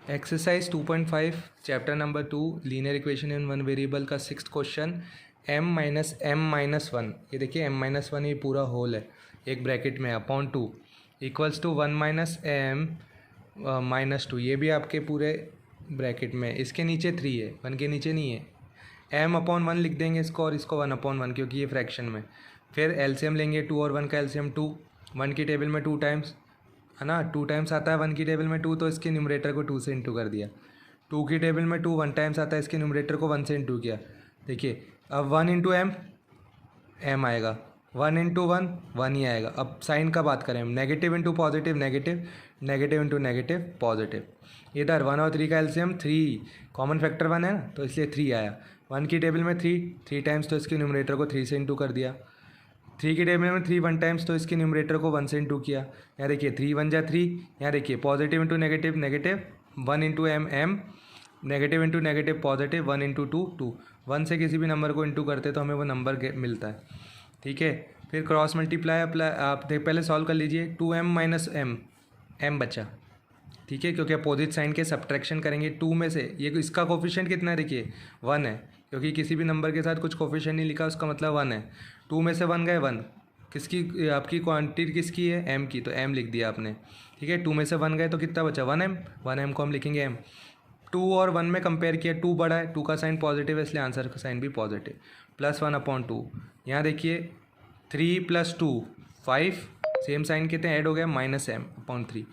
Exercise 2.5 chapter number 2 linear equation in one variable का 6th question m-1 ये देखिए m-1 ये पूरा होल है एक ब्रैकेट में अपॉन 2 इक्वल्स टू 1 - m -2 ये भी आपके पूरे ब्रैकेट में, इसके नीचे 3 है, 1 के नीचे नहीं है। m/1 लिख देंगे इसको और इसको 1/1 क्योंकि ये फ्रैक्शन में। फिर एलसीएम लेंगे 2 और 1 का एलसीएम 2, 1 की टेबल में 2 टाइम्स है ना, 2 टाइम्स आता है 1 की टेबल में 2, तो इसके न्यूमरेटर को 2 से इंटू कर दिया। 2 की टेबल में 2 1 टाइम्स आता है, इसके न्यूमरेटर को 1 से इंटू किया। देखिए अब 1 इंटू m आएगा, 1 इंटू 1 1 ही आएगा। अब साइन का बात करें, negative into positive negative, negative into negative positive. इधर 1 और 3 का एलसीएम 3, कॉमन फैक्टर 1 है ना, तो इसलिए 3 आया। 1 की टेबल में 3 टाइम्स, तो इसके न्यूमरेटर को 3 से इंटू कर दिया। 3 की टेबल में 3 1 टाइम्स, तो इसके न्यूमरेटर को 1 से इंटू किया। यहाँ देखिए 3 1 जा 3, यहाँ देखिए positive into negative negative, 1 into m, negative into negative positive, 1 into 2 2। 1 से किसी भी नंबर को इंटू करते तो हमें वो नंबर मिलता है, ठीक है। फिर क्रॉस मल्टीप्लाई आप पहले सॉल्व कर लीजिए। 2m - m बचा, ठीक है, क्योंकि अपोजिट साइन के सब्ट्रैक्शन करेंगे 2 में से। ये इसका कोफिशिएंट कितना है, देखिए 1 है, क्योंकि किसी भी नंबर के साथ कुछ कोफिशिएंट नहीं लिखा उसका मतलब 1 है। 2 में से 1 गए 1, किसकी आपकी क्वांटिटी किसकी है, m की, तो m लिख दिया आपने, ठीक है। 2 में से 1 गए तो कितना बचा 1m को हम लिखेंगे m। 2 और 1 में कंपेयर किया, 2 बड़ा है, 2 का साइन पॉजिटिव है, इसलिए आंसर का साइन भी पॉजिटिव। +1/2, यहाँ देखिए 3 + 2 5, सेम साइन कितने ऐड हो गया -m/3।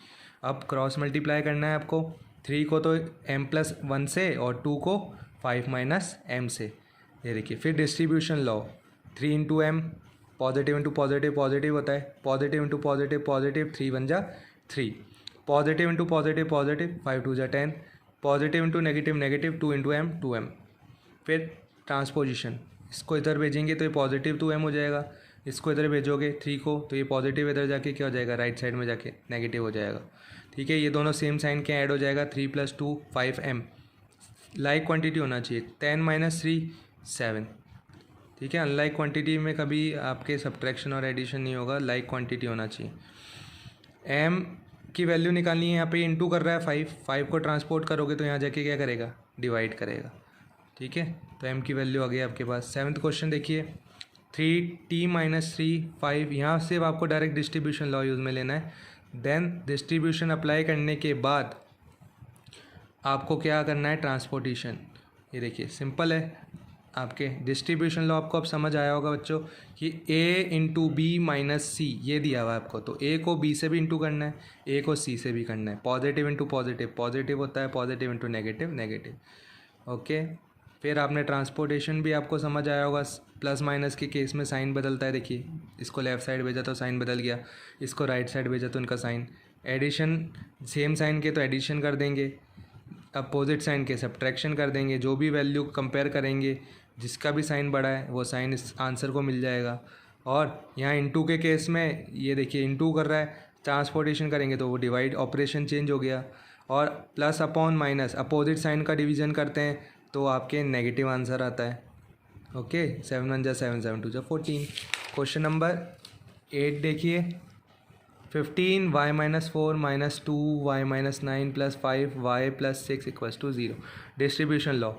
अब क्रॉस मल्टीप्लाई करना है आपको, 3 को तो m+1 से और 2 को 5 - m से, ये देखिए। फिर डिस्ट्रीब्यूशन लो, 3 into m, positive into positive positive होता है, पॉजिटिव इंटू पॉजिटिव पॉजिटिव, 3 1 जा 3, पॉजिटिव इंटू पॉजिटिव पॉजिटिव, 5 2 जा 10, positive into negative negative, 2 into m 2m। फिर ट्रांसपोजिशन, इसको इधर भेजेंगे तो ये पॉजिटिव 2m हो जाएगा, इसको इधर भेजोगे 3 को तो ये पॉजिटिव इधर जाके क्या हो जाएगा, राइट साइड में जाके नेगेटिव हो जाएगा, ठीक है। ये दोनों सेम साइन के ऐड हो जाएगा, 3 + 2 5m। लाइक क्वांटिटी होना चाहिए, 10 - 3 7, ठीक है। अनलाइक क्वांटिटी में कभी आपके सब्ट्रैक्शन और एडिशन नहीं होगा, लाइक क्वांटिटी होना चाहिए। m की वैल्यू निकालनी है, यहाँ पे इंटू कर रहा है 5 को ट्रांसपोर्ट करोगे तो यहाँ जाके क्या करेगा, डिवाइड करेगा, ठीक है। तो m की वैल्यू आ गई आपके पास। 7th क्वेश्चन देखिए, 3t - 3 5, यहाँ से आपको डायरेक्ट डिस्ट्रीब्यूशन लॉ यूज़ में लेना है। देन डिस्ट्रीब्यूशन अप्लाई करने के बाद आपको क्या करना है, ट्रांसपोर्टेशन। ये देखिए सिंपल है, आपके डिस्ट्रीब्यूशन लॉ आपको अब समझ आया होगा बच्चों कि a इंटू बी माइनस सी ये दिया हुआ है आपको, तो a को b से भी इंटू करना है, a को c से भी करना है। पॉजिटिव इंटू पॉजिटिव पॉजिटिव होता है, positive into negative negative, okay. फिर आपने ट्रांसपोर्टेशन भी आपको समझ आया होगा, प्लस माइनस के केस में साइन बदलता है, देखिए इसको लेफ़्ट साइड भेजा तो साइन बदल गया, इसको राइट साइड भेजा तो उनका साइन। एडिशन, सेम साइन के तो एडिशन कर देंगे, अपोजिट साइन के सब्ट्रैक्शन कर देंगे। जो भी वैल्यू कंपेयर करेंगे, जिसका भी साइन बड़ा है वो साइन इस आंसर को मिल जाएगा। और यहाँ इंटू के केस में ये देखिए इंटू कर रहा है, ट्रांसपोर्टेशन करेंगे तो वो डिवाइड ऑपरेशन चेंज हो गया। और plus upon minus opposite sign का डिवीज़न करते हैं तो आपके नेगेटिव आंसर आता है, ओके। 7 1 जा 7 7 2 जा 14। क्वेश्चन नंबर 8 देखिए, 15y - 4 - 2y - 9 + 5y + 6 = 0। Distribution law,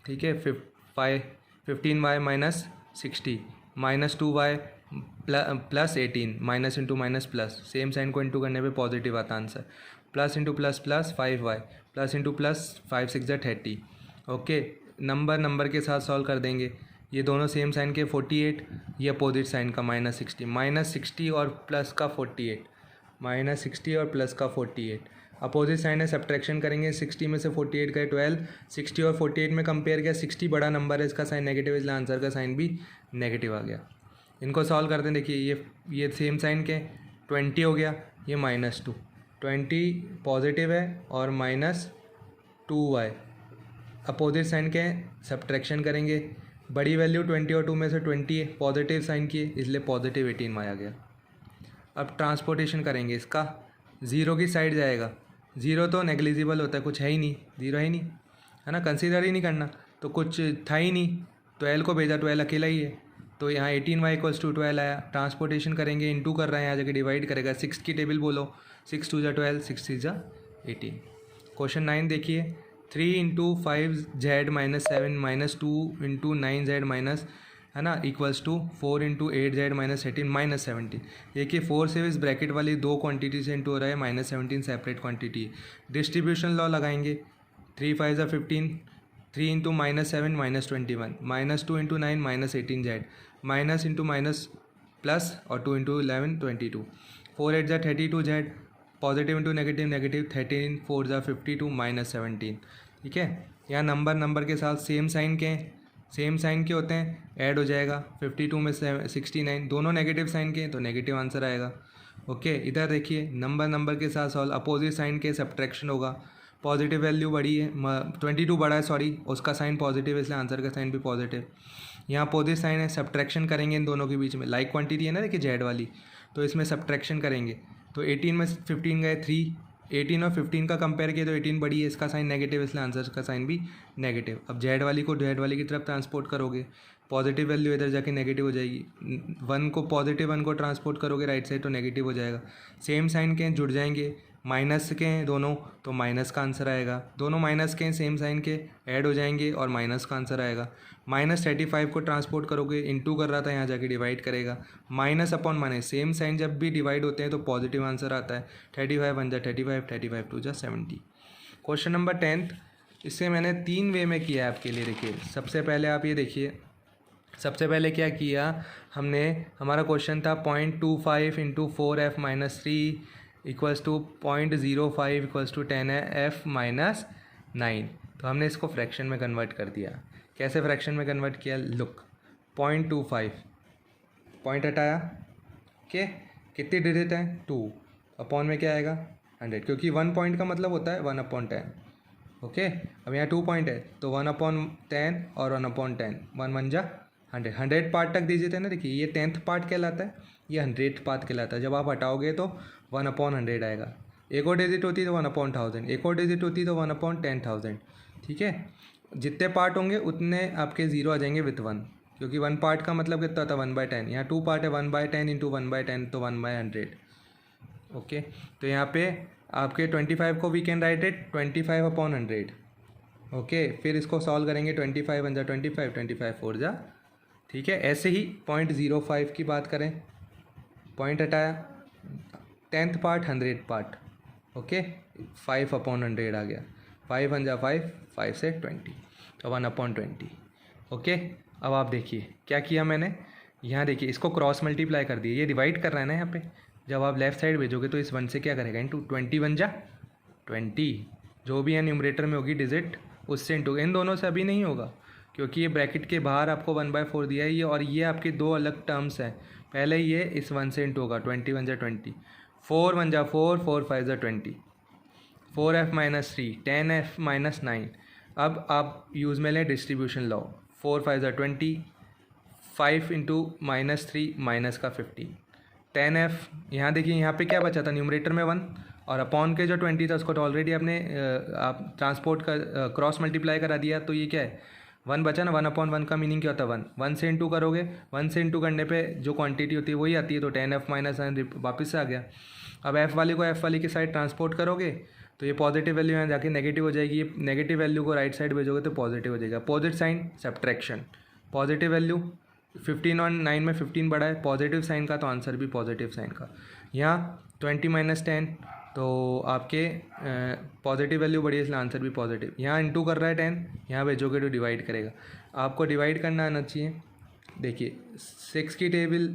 ठीक है। 15y - 60 - 2y + 18, minus into minus plus, same sign को इंटू करने पे पॉजिटिव आता answer. Plus into plus plus 5y, plus into plus 5 6 जा 30, ओके। नंबर के साथ सॉल्व कर देंगे, ये दोनों सेम साइन के 48, ये अपोजिट साइन का -60 और प्लस का 48, -60 और प्लस का 48। अपोजिट साइन है, सब्ट्रैक्शन करेंगे, 60 में से 48 गए 12, 60 और 48 में कंपेयर किया, 60 बड़ा नंबर है, इसका साइन नेगेटिव है, इसलिए आंसर का साइन भी नेगेटिव आ गया। इनको सॉल्व करते हैं, देखिए ये सेम साइन के 20 हो गया, ये -2, 20 पॉजिटिव है और -2y। अपोजिट साइन के सब्ट्रैक्शन करेंगे, बड़ी वैल्यू 20 और 2 में से 20 है, पॉजिटिव साइन की है, इसलिए पॉजिटिव 18 में आ गया। अब ट्रांसपोर्टेशन करेंगे, इसका 0 की साइड जाएगा, 0 तो नेग्लिजिबल होता है, कुछ है ही नहीं, 0 है ही नहीं, है ना, कंसीडर ही नहीं करना, तो कुछ था ही नहीं। 12 को भेजा, 12 अकेला ही है, तो यहाँ 18y = 12 आया। ट्रांसपोर्टेशन करेंगे, इंटू कर रहे हैं, यहाँ जाके डिवाइड करेगा, 6 की टेबल बोलो, 6 2 जा 12, 6 3 जा 18। क्वेश्चन 9 देखिए, 3 into 5z-7 minus 2 into 9z minus, है ना, equals to 4 into 8z-18 minus 17। देखिए 4 से इस ब्रैकेट वाली दो क्वांटिटी से इंटू हो रहा है, माइनस 17 सेपरेट क्वांटिटी है। डिस्ट्रीब्यूशन लॉ लगाएंगे, 3 5 ज़ा 15, 3 into minus 7 minus 21, minus 2 into 9 minus 18z, minus into minus plus और 2 इंटू 11 22, 4 8 ज़ा 32z, positive into negative negative, 13 4 ज़ा 52 माइनस 17। ठीक है, यहाँ नंबर के साथ सेम साइन के हैं, सेम साइन के होते हैं, ऐड हो जाएगा। 52 में 69, दोनों नेगेटिव साइन के हैं तो नेगेटिव आंसर आएगा। ओके, इधर देखिए नंबर के साथ सॉल्व, अपोजिट साइन के सब्ट्रैक्शन होगा। पॉजिटिव वैल्यू बड़ी है, 22 बड़ा है, सॉरी, उसका साइन पॉजिटिव है, इसलिए आंसर का साइन भी पॉजिटिव। यहाँ अपोजिट साइन है, सब्ट्रैक्शन करेंगे इन दोनों के बीच में, लाइक क्वांटिटी है ना, देखिए जेड वाली, तो इसमें सब्ट्रैक्शन करेंगे। तो 18 में 15 गए 3, 18 और 15 का कंपेयर किया तो 18 बड़ी है, इसका साइन नेगेटिव, इसलिए आंसर का साइन भी नेगेटिव। अब जेड वाली को जेड वाली की तरफ ट्रांसपोर्ट करोगे, पॉजिटिव वैल्यू इधर जाके नेगेटिव हो जाएगी। 1 को पॉजिटिव 1 को ट्रांसपोर्ट करोगे राइट साइड तो नेगेटिव हो जाएगा। सेम साइन के जुड़ जाएंगे, माइनस के हैं दोनों तो माइनस का आंसर आएगा, दोनों माइनस के हैं सेम साइन के, ऐड हो जाएंगे और माइनस का आंसर आएगा। माइनस 35 को ट्रांसपोर्ट करोगे, इंटू कर रहा था यहाँ जाके डिवाइड करेगा, minus upon minus, same sign जब भी डिवाइड होते हैं तो पॉजिटिव आंसर आता है। 35 1 जा 35, 35 2 जा 70। क्वेश्चन नंबर 10, इससे मैंने 3 वे में किया है आपके लिए। देखिए सबसे पहले आप ये देखिए, सबसे पहले क्या किया हमने, हमारा क्वेश्चन था 0.25 into 4f minus 3 equals to 0.05 equals to 10f minus 9। तो हमने इसको फ्रैक्शन में कन्वर्ट कर दिया। कैसे फ्रैक्शन में कन्वर्ट किया, लुक, 0.25 पॉइंट हटाया, ओके, कितनी डिजिट है 2, अपॉन में क्या आएगा 100, क्योंकि 1 पॉइंट का मतलब होता है 1/10। ओके, अब यहाँ 2 पॉइंट है तो 1/10 और 1/10, 1 1 जा 100, 100 पार्ट तक दीजिए थे ना। देखिए ये 10th पार्ट कहलाता है, ये 100th पार्ट कहलाता है। जब आप हटाओगे तो 1/100 आएगा। एक और डिजिट होती है तो 1/1000, एक और डिजिट होती है तो 1/10000। ठीक है, जितने पार्ट होंगे उतने आपके ज़ीरो आ जाएंगे विथ 1, क्योंकि 1 पार्ट का मतलब कितना होता है 1/10। यहाँ 2 पार्ट है, 1/10 इंटू 1/10 तो 1/100। ओके, तो यहाँ पे आपके 25 को we can write it 25/100। Okay, फिर इसको सॉल्व करेंगे, 25 1 जा 25, 25 4 जा, ठीक है। ऐसे ही 0.05 की बात करें, पॉइंट हटाया, 10th पार्ट 100 पार्ट, ओके, 5/100 आ गया, 5 1 जा 5, 5 से 20 तो 1/20। ओके, अब आप देखिए क्या किया मैंने, यहाँ देखिए इसको क्रॉस मल्टीप्लाई कर दिए, ये डिवाइड कर रहा है ना यहाँ पे। जब आप लेफ्ट साइड भेजोगे तो इस 1 से क्या करेगा, इंटू 20 1 जा 20, जो भी है न्यूमरेटर में होगी डिजिट उससे इंटू। इन दोनों से अभी नहीं होगा क्योंकि ये ब्रैकेट के बाहर आपको 1/4 दिया है ये, और ये आपके दो अलग टर्म्स हैं। पहले ये इस 1 से इंटू होगा, 20 1 जा 20, 4 1 जा 4, 4 5 जा 20, 4f माइनस 3, 10f माइनस 9। अब आप यूज़ में लें डिस्ट्रीब्यूशन लॉ, 4 5 जा 20, 5 इंटू माइनस 3 माइनस का 15, 10f। यहाँ देखिए यहाँ पे क्या बचा था, न्यूमरेटर में 1 और अपॉन के जो 20 था उसको तो ऑलरेडी आपने आप ट्रांसपोर्ट का क्रॉस मल्टीप्लाई करा दिया, तो ये क्या है 1 बचा ना। 1/1 का मीनिंग क्या होता है 1, 1 से इंटू करोगे, 1 से इंटू करने पे जो क्वांटिटी होती है वही आती है, तो 10f माइनस 9 वापस से आ गया। अब f वाली को f वाली की साइड ट्रांसपोर्ट करोगे तो ये पॉजिटिव वैल्यू यहाँ जाके नेगेटिव हो जाएगी, ये नेगेटिव वैल्यू को राइट साइड भेजोगे तो पॉजिटिव हो जाएगा। Opposite sign subtraction, positive value 15 और 9 में 15 बड़ा है, पॉजिटिव साइन का तो आंसर भी पॉजिटिव साइन का। यहाँ 20 माइनस 10 तो आपके पॉजिटिव वैल्यू बढ़ी है इसलिए आंसर भी पॉजिटिव। यहाँ इंटू कर रहा है 10, यहाँ भेजोगे तो डिवाइड करेगा। आपको डिवाइड करना आना चाहिए। देखिए 6 की टेबल,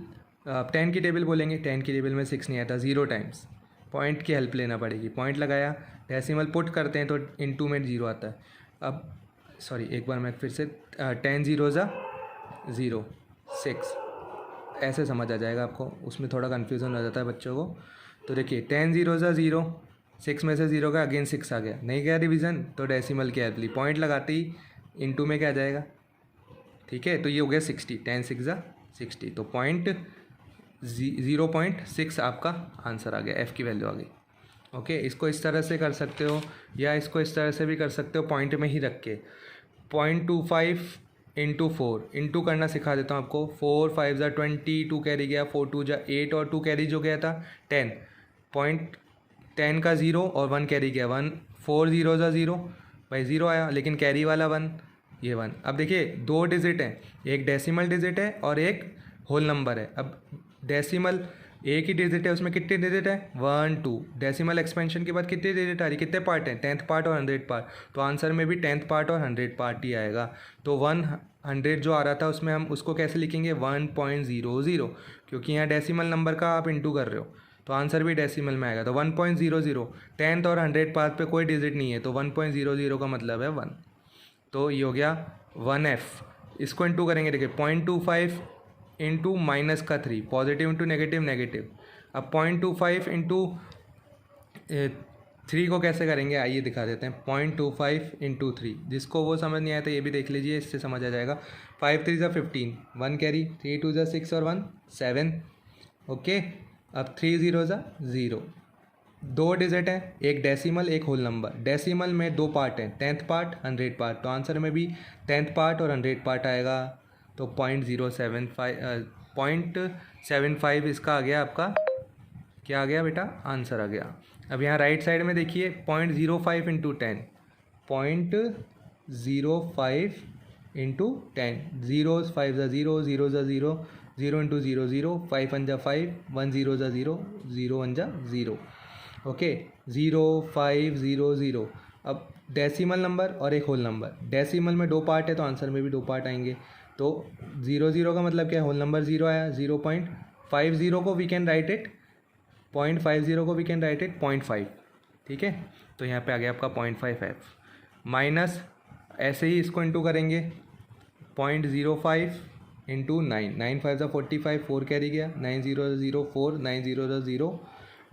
10 की टेबल बोलेंगे, 10 की टेबल में 6 नहीं आता, 0 टाइम्स पॉइंट की हेल्प लेना पड़ेगी। पॉइंट लगाया, डेसिमल पुट करते हैं तो इंटू में 0 आता है। अब सॉरी एक बार मैं फिर से 10 0 जा 0 6 ऐसे समझ आ जाएगा आपको, उसमें थोड़ा कन्फ्यूज़न हो जाता है बच्चों को। तो देखिए 10 0 जा 0, 6 में से 0 का अगेन 6 आ गया, नहीं गया डिवीज़न तो डेसिमल की हेल्प ली, पॉइंट लगाते ही इंटू में क्या आ जाएगा, ठीक है। तो ये हो गया 60, 10 6 जा 60, तो 0.6 आपका आंसर आ गया, एफ़ की वैल्यू आ गई। ओके, इसको इस तरह से कर सकते हो या इसको इस तरह से भी कर सकते हो, पॉइंट में ही रख के। 0.25 इंटू 4 इंटू करना सिखा देता हूँ आपको। 4 5 जा 20, 2 कैरी गया, 4 2 जा 8 और 2 कैरी जो गया था 10, 10 का 0 और 1 कैरी गया 1, 4 जीरो ज़ा ज़ीरो, भाई ज़ीरो आया, लेकिन कैरी वाला 1, ये 1। अब देखिए 2 डिजिट हैं, एक डेसिमल डिजिट है और एक होल नंबर है। अब डेसिमल एक ही डिजिट है, उसमें कितने डिजिट है 1 2। डेसिमल एक्सपेंशन के बाद कितने डिजिट आ रही, कितने पार्ट हैं 10th पार्ट और 100th पार्ट, तो आंसर में भी 10th पार्ट और 100th पार्ट ही आएगा। तो 100 जो आ रहा था उसमें हम उसको कैसे लिखेंगे 1.00, क्योंकि यहाँ डेसिमल नंबर का आप इंटू कर रहे हो तो आंसर भी डेसिमल में आएगा। तो 1.00, 10th और 100th पार्ट पे कोई डिजिट नहीं है तो 1.00 का मतलब है 1। तो ये हो गया 1F। इसको इंटू करेंगे, देखिए 0.25 इंटू माइनस का 3, पॉजिटिव इंटू नेगेटिव नेगेटिव। अब 0.25 इंटू 3 को कैसे करेंगे आइए दिखा देते हैं। 0.25 इंटू 3, जिसको वो समझ नहीं आया तो ये भी देख लीजिए, इससे समझ आ जाएगा। 5 3 ज़ा 15, 1 कैरी, 3 2 ज़ा 6 और 1 7। ओके, अब 3 0 ज़ा 0, 2 डिजिट हैं, एक डेसिमल एक होल नंबर। डेसिमल में 2 पार्ट हैं, 10th पार्ट 100th पार्ट, तो आंसर में भी 10th पार्ट और 100th पार्ट आएगा। तो 0.75 इसका आ गया, आपका क्या आ गया बेटा, आंसर आ गया। अब यहाँ राइट साइड में देखिए 0.05 इंटू 10, 0.05 इंटू 10, 0 5 ज़ा 0, 0 ज़ा 0, 0 इंटू 0 0, 5 1 ज़ा 5, 1 0 ज़ा 0, 0 1 ज़ा 0। ओके, 0 5 0 0। अब डेसिमल नंबर और एक होल नंबर, डेसिमल में 2 पार्ट है तो आंसर में भी 2 पार्ट आएंगे। तो 0 0 का मतलब क्या है, होल नंबर 0 आया। 0.50 को वी कैन राइट इट 0.50 को वी कैन राइट इट 0.5, ठीक है। तो यहाँ पे आ गया आपका 0.5F माइनस, ऐसे ही इसको इंटू करेंगे 0.05 इंटू 9, 9 5 ज़ा 45, 4 कैरी गया, 9 0 0 4, 9 0 0।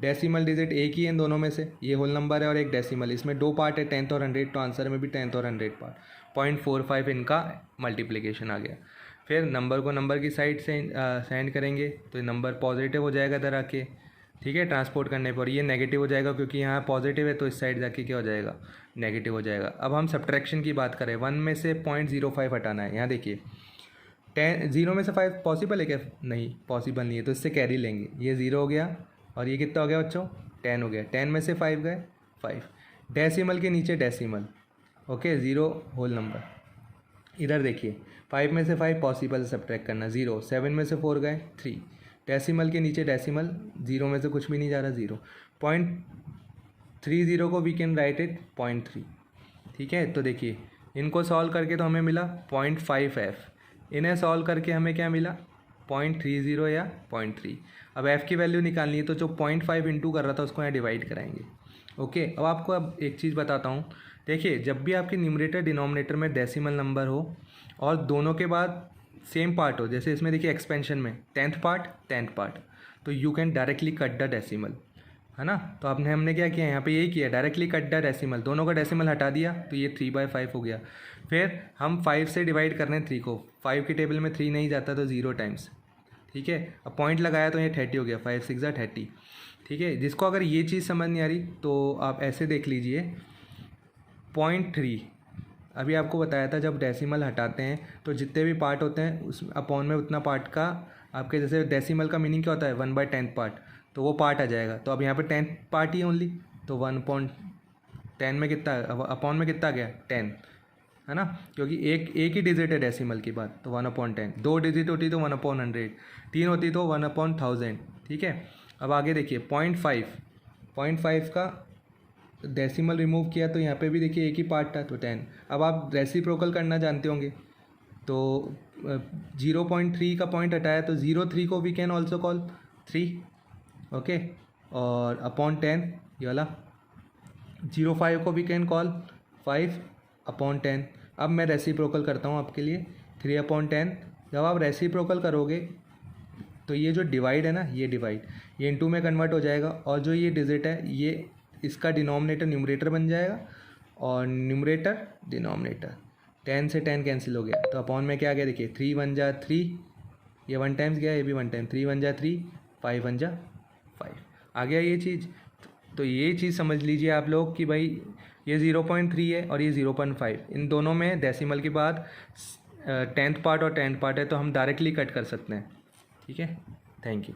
डेसिमल डिजिट एक ही है इन दोनों में से, ये होल नंबर है और एक डेसिमल, इसमें 2 पार्ट है 10th और 100, तो आंसर में भी 10th और 100 पार्ट। 0.45 इनका मल्टीप्लिकेशन आ गया। फिर नंबर को नंबर की साइड से सेंड करेंगे तो नंबर पॉजिटिव हो जाएगा इधर आके, ठीक है, ट्रांसपोर्ट करने पर। ये नेगेटिव हो जाएगा क्योंकि यहाँ पॉजिटिव है तो इस साइड जाके क्या हो जाएगा, नेगेटिव हो जाएगा। अब हम सब्ट्रैक्शन की बात करें, 1 में से 0.05 हटाना है। यहाँ देखिए 0 में से 5 पॉसिबल है क्या, नहीं पॉसिबल नहीं है, तो इससे कैरी लेंगे। ये 0 हो गया और ये कितना हो गया बच्चों, 10 हो गया। 10 में से 5 गए 5, डेसिमल के नीचे डेसिमल, ओके 0 होल नंबर। इधर देखिए 5 में से 5 पॉसिबल सब्ट्रैक्ट करना, 0। 7 में से 4 गए 3, डेसिमल के नीचे डेसिमल, 0 में से कुछ भी नहीं जा रहा 0। 0.30 को वी कैन राइट इट 0.3, ठीक है। तो देखिए इनको सॉल्व करके तो हमें मिला 0.5F, इन्हें सॉल्व करके हमें क्या मिला 0.30 या 0.3। अब F की वैल्यू निकालनी है तो जो 0.5 इंटू कर रहा था उसको यहाँ डिवाइड कराएंगे। ओके, अब आपको अब एक चीज़ बताता हूँ, देखिए जब भी आपके न्यूमरेटर डिनोमिनेटर में डेसिमल नंबर हो और दोनों के बाद सेम पार्ट हो, जैसे इसमें देखिए एक्सपेंशन में 10th पार्ट, तो you can directly cut the decimal, है ना। तो हमने क्या किया, यहाँ पे यही किया, डायरेक्टली कट द डेसिमल, दोनों का डेसिमल हटा दिया तो ये 3/5 हो गया। फिर हम 5 से डिवाइड कर रहे हैं 3 को, 5 की टेबल में 3 नहीं जाता तो 0 टाइम्स, ठीक है। अब पॉइंट लगाया तो ये 30 हो गया, 5 6 ज़ा 30, ठीक है। जिसको अगर ये चीज़ समझ नहीं आ रही तो आप ऐसे देख लीजिए 0.3, अभी आपको बताया था जब डेसिमल हटाते हैं तो जितने भी पार्ट होते हैं उस अपॉन में उतना पार्ट का, आपके जैसे डेसिमल का मीनिंग क्या होता है 1/10 पार्ट, तो वो पार्ट आ जाएगा। तो अब यहाँ पे 10th पार्ट ही ओनली, तो 1/10 में कितना, अपॉन में कितना आ गया 10, है ना, क्योंकि एक ही डिजिट है डेसिमल की बात, तो 1/10। 2 डिजिट होती तो 1/100, 3 होती तो 1/1000, ठीक है। अब आगे देखिए 0.5 का डेसिमल रिमूव किया तो यहाँ पे भी देखिए एक ही पार्ट था तो 10। अब आप रेसिप्रोकल करना जानते होंगे, तो 0.3 का पॉइंट हटाया तो 0.3 को we can also call 3, okay. और अपॉन 10 ये वाला 0.5 को वी कैन कॉल 5/10। अब मैं रेसिप्रोकल करता हूँ आपके लिए 3/10। जब आप रेसिप्रोकल करोगे तो ये जो डिवाइड है ना, ये डिवाइड ये इनटू में कन्वर्ट हो जाएगा, और जो ये डिजिट है ये इसका डिनोमिनेटर न्यूमरेटर बन जाएगा और न्यूमरेटर डिनोमिनेटर। 10 से 10 कैंसिल हो गया तो अपॉन में क्या आ गया, देखिए 3 1 जा 3, ये 1 टाइम्स गया, ये भी 1 टाइम, 3 1 जा 3, 5 1 जा 5 आ गया ये चीज़। तो ये चीज़ समझ लीजिए आप लोग कि भाई ये 0.3 है और ये 0.5, इन दोनों में डेसिमल के बाद 10th पार्ट और 10th पार्ट है तो हम डायरेक्टली कट कर सकते हैं, ठीक है। Thank you.